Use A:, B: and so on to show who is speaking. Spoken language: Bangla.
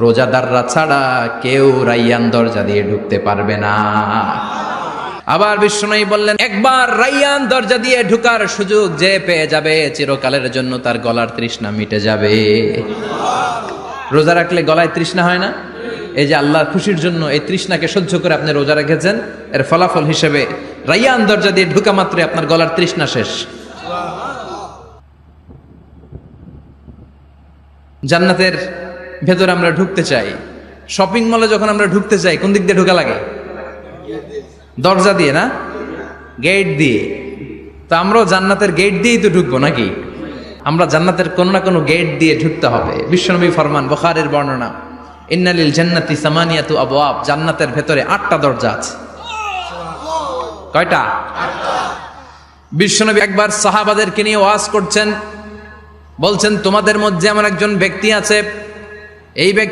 A: রোজাদাররা ছাড়া কেউ রাইয়ান দরজা দিয়ে ঢুকতে পারবে না। আবার বিশ্বনবী বললেন, একবার রাইয়ান দরজা দিয়ে ঢুকার সুযোগ যে পেয়ে যাবে চিরকালের জন্য তার গলার তৃষ্ণা মিটে যাবে। রোজা রাখলে গলায় তৃষ্ণা হয় না? এই যে আল্লাহর খুশির জন্য এই তৃষ্ণাকে সহ্য করে আপনি রোজা রেখেছেন, এর ফলাফল হিসেবে রাইয়ান দরজা দিয়ে ঢুকা মাত্রই আপনার গলার তৃষ্ণা শেষ। জান্নাতের ভেতরে আমরা ঢুকতে চাই, শপিং মলে যখন আমরা ঢুকতে চাই কোন দিক দিয়ে ঢোকা লাগে? দরজা দিয়ে না, গেট দিয়ে। তো আমরাও জান্নাতের গেট দিয়েই তো ঢুকবো নাকি? আমরা জান্নাতের কোনো না কোনো গেট দিয়ে ঢুকতে হবে। বিশ্বনবী ফরমান, বুখারীর বর্ণনা, ইন্নালিল জান্নাতি সামানিয়াতু আবওয়াব, জান্নাতের ভেতরে 8টা দরজা আছে। কয়টা? বিশ্বনবী একবার সাহাবাদেরকে নিয়ে ওয়াজ করছেন, বলছেন তোমাদের মধ্যে এমন একজন ব্যক্তি আছে, এই ব্যক্তি